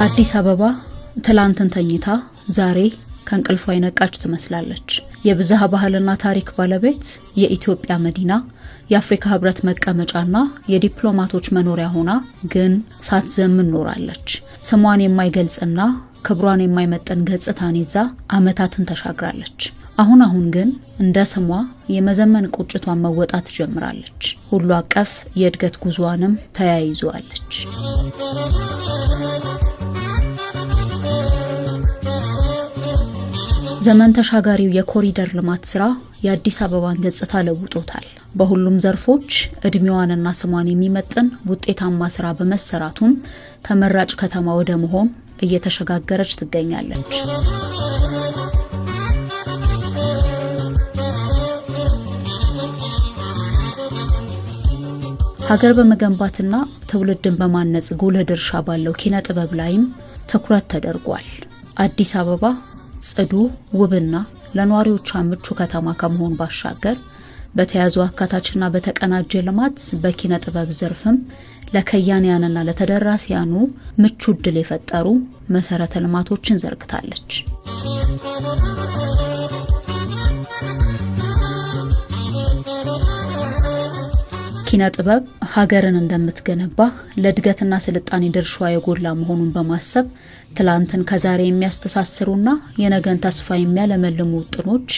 አዲስ አበባ ትላንትን ተኝታ ዛሬ ከእንቅልፏ የነቃች ትመስላለች። የብዝሃ ባህልና ታሪክ ባለቤት፣ የኢትዮጵያ መዲና፣ የአፍሪካ ህብረት መቀመጫና የዲፕሎማቶች መኖሪያ ሆና ግን ሳትዘምን ኖራለች። ስሟን የማይገልጽና ክብሯን የማይመጥን ገጽታን ይዛ ዓመታትን ተሻግራለች። አሁን ግን እንደ ስሟ የመዘመን ቁጭቷን መወጣት ጀምራለች። ሁሉ አቀፍ የእድገት ጉዟንም ተያይዟለች። ዘመን ተሻጋሪው የኮሪደር ልማት ስራ የአዲስ አበባን ገጽታ ለውጦታል። በሁሉም ዘርፎች እድሜዋንና ስሟን የሚመጥን ውጤታማ ስራ በመሰራቱም ተመራጭ ከተማ ወደ መሆን እየተሸጋገረች ትገኛለች። ሀገር በመገንባትና ትውልድን በማነጽ ጉልህ ድርሻ ባለው ኪነ ጥበብ ላይም ትኩረት ተደርጓል። አዲስ አበባ ጽዱ፣ ውብና ለነዋሪዎቿ ምቹ ከተማ ከመሆን ባሻገር በተያዙ አካታችና በተቀናጀ ልማት በኪነ ጥበብ ዘርፍም ለከያንያንና ለተደራሲያኑ ምቹ ዕድል የፈጠሩ መሰረተ ልማቶችን ዘርግታለች። ኪነ ጥበብ ሀገርን እንደምትገነባ ለእድገትና ስልጣኔ ድርሻዋ የጎላ መሆኑን በማሰብ ትላንትን ከዛሬ የሚያስተሳስሩና የነገን ተስፋ የሚያለመልሙ ውጥኖች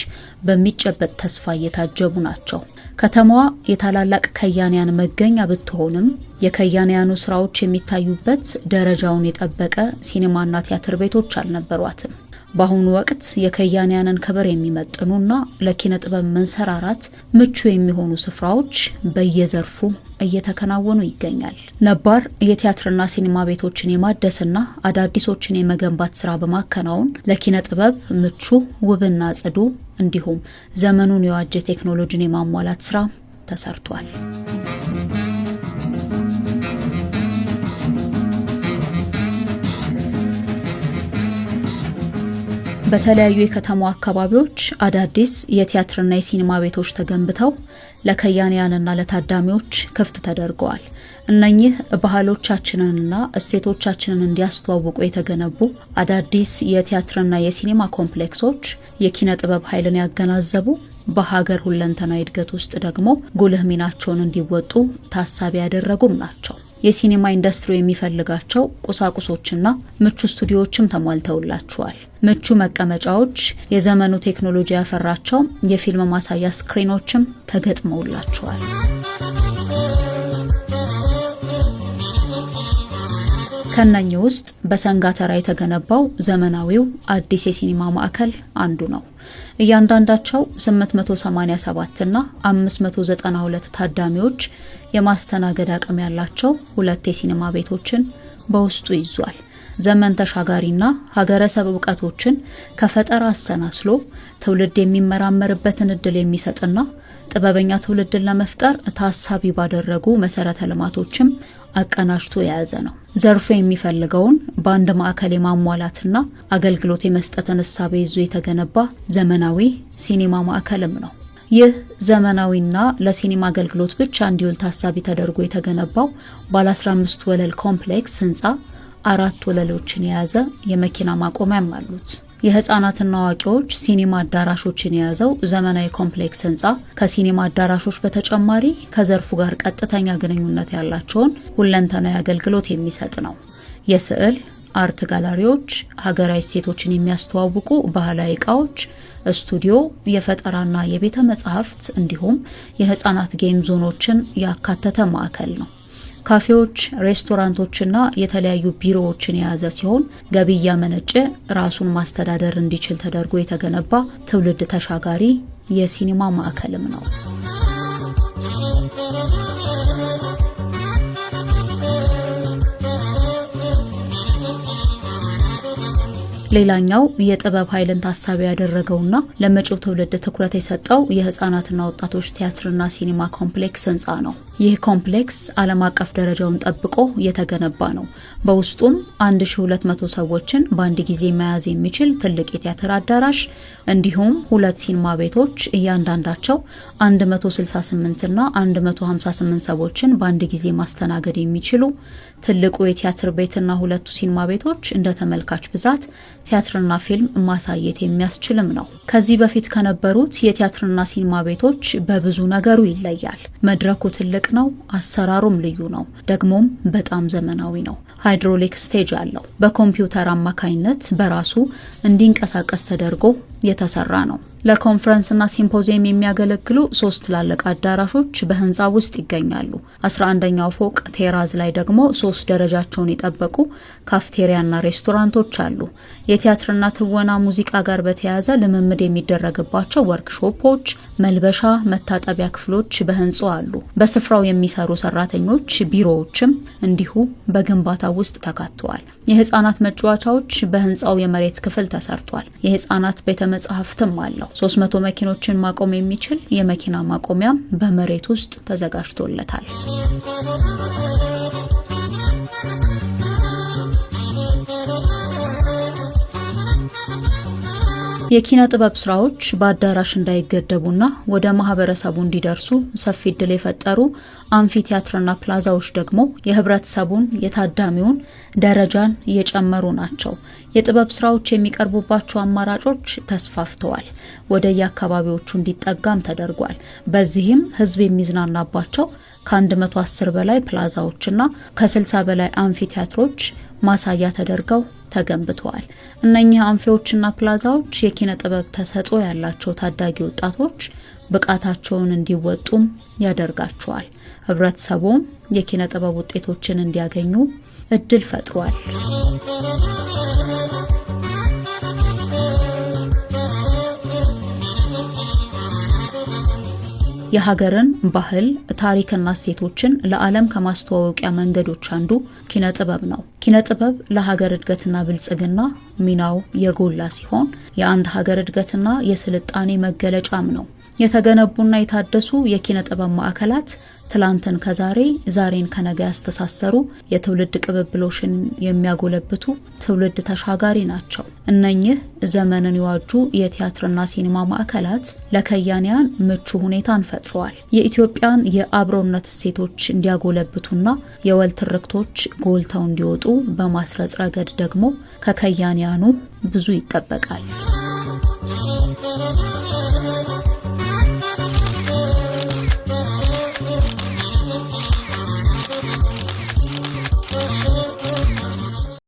በሚጨበጥ ተስፋ እየታጀቡ ናቸው። ከተማዋ የታላላቅ ከያንያን መገኛ ብትሆንም የከያንያኑ ስራዎች የሚታዩበት ደረጃውን የጠበቀ ሲኒማና ቲያትር ቤቶች አልነበሯትም። በአሁኑ ወቅት የከያንያንን ክብር የሚመጥኑና ለኪነ ጥበብ መንሰራራት ምቹ የሚሆኑ ስፍራዎች በየዘርፉ እየተከናወኑ ይገኛል። ነባር የቲያትርና ሲኒማ ቤቶችን የማደስና አዳዲሶችን የመገንባት ስራ በማከናወን ለኪነ ጥበብ ምቹ፣ ውብና ጽዱ እንዲሁም ዘመኑን የዋጀ ቴክኖሎጂን የማሟላት ስራ ተሰርቷል። በተለያዩ የከተማው አካባቢዎች አዳዲስ የቲያትርና የሲኒማ ቤቶች ተገንብተው ለከያንያንና ለታዳሚዎች ክፍት ተደርገዋል። እነኚህ ባህሎቻችንንና እሴቶቻችንን እንዲያስተዋውቁ የተገነቡ አዳዲስ የቲያትርና የሲኒማ ኮምፕሌክሶች የኪነ ጥበብ ኃይልን ያገናዘቡ፣ በሀገር ሁለንተናዊ እድገት ውስጥ ደግሞ ጉልህ ሚናቸውን እንዲወጡ ታሳቢ ያደረጉም ናቸው። የሲኒማ ኢንዱስትሪ የሚፈልጋቸው ቁሳቁሶችና ምቹ ስቱዲዮዎችም ተሟልተውላቸዋል። ምቹ መቀመጫዎች፣ የዘመኑ ቴክኖሎጂ ያፈራቸው የፊልም ማሳያ ስክሪኖችም ተገጥመውላቸዋል። ከነኚህ ውስጥ በሰንጋተራ የተገነባው ዘመናዊው አዲስ የሲኒማ ማዕከል አንዱ ነው። እያንዳንዳቸው 887 እና 592 ታዳሚዎች የማስተናገድ አቅም ያላቸው ሁለት የሲኒማ ቤቶችን በውስጡ ይዟል። ዘመን ተሻጋሪና ሀገረሰብ እውቀቶችን ከፈጠራ አሰናስሎ ትውልድ የሚመራመርበትን እድል የሚሰጥና ጥበበኛ ትውልድን ለመፍጠር ታሳቢ ባደረጉ መሰረተ ልማቶችም አቀናጅቶ የያዘ ነው። ዘርፉ የሚፈልገውን በአንድ ማዕከል የማሟላትና አገልግሎት የመስጠትን እሳቤ ይዞ የተገነባ ዘመናዊ ሲኒማ ማዕከልም ነው። ይህ ዘመናዊና ለሲኒማ አገልግሎት ብቻ እንዲውል ታሳቢ ተደርጎ የተገነባው ባለ 15 ወለል ኮምፕሌክስ ህንፃ 4 ወለሎችን የያዘ የመኪና ማቆሚያም አሉት። የህፃናትና አዋቂዎች ሲኒማ አዳራሾችን የያዘው ዘመናዊ ኮምፕሌክስ ህንፃ ከሲኒማ አዳራሾች በተጨማሪ ከዘርፉ ጋር ቀጥተኛ ግንኙነት ያላቸውን ሁለንተናዊ አገልግሎት የሚሰጥ ነው። የስዕል አርት ጋላሪዎች፣ ሀገራዊ እሴቶችን የሚያስተዋውቁ ባህላዊ እቃዎች፣ ስቱዲዮ፣ የፈጠራና የቤተ መጻሕፍት እንዲሁም የህፃናት ጌም ዞኖችን ያካተተ ማዕከል ነው። ካፌዎች፣ ሬስቶራንቶችና የተለያዩ ቢሮዎችን የያዘ ሲሆን ገቢ እያመነጨ ራሱን ማስተዳደር እንዲችል ተደርጎ የተገነባ ትውልድ ተሻጋሪ የሲኒማ ማዕከልም ነው። ሌላኛው የጥበብ ኃይልን ታሳቢ ያደረገውና ለመጪው ትውልድ ትኩረት የሰጠው የህፃናትና ወጣቶች ቲያትርና ሲኒማ ኮምፕሌክስ ህንፃ ነው። ይህ ኮምፕሌክስ ዓለም አቀፍ ደረጃውን ጠብቆ የተገነባ ነው። በውስጡም 1200 ሰዎችን በአንድ ጊዜ መያዝ የሚችል ትልቅ የቲያትር አዳራሽ እንዲሁም 2 ሲኒማ ቤቶች እያንዳንዳቸው 168 እና 158 ሰዎችን በአንድ ጊዜ ማስተናገድ የሚችሉ ትልቁ የቲያትር ቤትና ሁለቱ ሲኒማ ቤቶች እንደ ተመልካች ብዛት ቲያትርና ፊልም ማሳየት የሚያስችልም ነው። ከዚህ በፊት ከነበሩት የቲያትርና ሲኒማ ቤቶች በብዙ ነገሩ ይለያል። መድረኩ ትልቅ ነው፣ አሰራሩም ልዩ ነው፣ ደግሞም በጣም ዘመናዊ ነው። ሃይድሮሊክ ስቴጅ አለው። በኮምፒውተር አማካኝነት በራሱ እንዲንቀሳቀስ ተደርጎ የተሰራ ነው። ለኮንፈረንስና ሲምፖዚየም የሚያገለግሉ 3 ትላልቅ አዳራሾች በህንፃ ውስጥ ይገኛሉ። 11ኛው ፎቅ ቴራዝ ላይ ደግሞ 3 ደረጃቸውን የጠበቁ ካፍቴሪያና ሬስቶራንቶች አሉ። የቲያትርና ትወና ሙዚቃ ጋር በተያያዘ ልምምድ የሚደረግባቸው ወርክሾፖች፣ መልበሻ፣ መታጠቢያ ክፍሎች በህንፃው አሉ። በስፍራው የሚሰሩ ሰራተኞች ቢሮዎችም እንዲሁ በግንባታ ውስጥ ተካተዋል። የህፃናት መጫወቻዎች በህንፃው የመሬት ክፍል ተሰርቷል። የህፃናት ቤተ መጻሕፍትም አለው። 300 መኪኖችን ማቆም የሚችል የመኪና ማቆሚያም በመሬት ውስጥ ተዘጋጅቶለታል። የኪነ ጥበብ ስራዎች በአዳራሽ እንዳይገደቡና ወደ ማህበረሰቡ እንዲደርሱ ሰፊ እድል የፈጠሩ አምፊቲያትርና ፕላዛዎች ደግሞ የህብረተሰቡን የታዳሚውን ደረጃን እየጨመሩ ናቸው። የጥበብ ስራዎች የሚቀርቡባቸው አማራጮች ተስፋፍተዋል። ወደ የአካባቢዎቹ እንዲጠጋም ተደርጓል። በዚህም ህዝብ የሚዝናናባቸው ከ110 በላይ ፕላዛዎችና ከ60 በላይ አምፊቲያትሮች ማሳያ ተደርገው ተገንብተዋል። እነኚህ አንፊዎችና ፕላዛዎች የኪነ ጥበብ ተሰጥኦ ያላቸው ታዳጊ ወጣቶች ብቃታቸውን እንዲወጡም ያደርጋቸዋል። ህብረተሰቡም የኪነ ጥበብ ውጤቶችን እንዲያገኙ እድል ፈጥሯል። የሀገርን ባህል ታሪክና እሴቶችን ለዓለም ከማስተዋወቂያ መንገዶች አንዱ ኪነ ጥበብ ነው። ኪነ ጥበብ ለሀገር እድገትና ብልጽግና ሚናው የጎላ ሲሆን የአንድ ሀገር እድገትና የስልጣኔ መገለጫም ነው። የተገነቡና የታደሱ የኪነ ጥበብ ማዕከላት ትላንትን ከዛሬ ዛሬን ከነገ ያስተሳሰሩ የትውልድ ቅብብሎሽን የሚያጎለብቱ ትውልድ ተሻጋሪ ናቸው። እነኚህ ዘመንን የዋጁ የቲያትርና ሲኒማ ማዕከላት ለከያንያን ምቹ ሁኔታን ፈጥረዋል። የኢትዮጵያን የአብሮነት እሴቶች እንዲያጎለብቱና የወል ትርክቶች ጎልተው እንዲወጡ በማስረጽ ረገድ ደግሞ ከከያንያኑ ብዙ ይጠበቃል።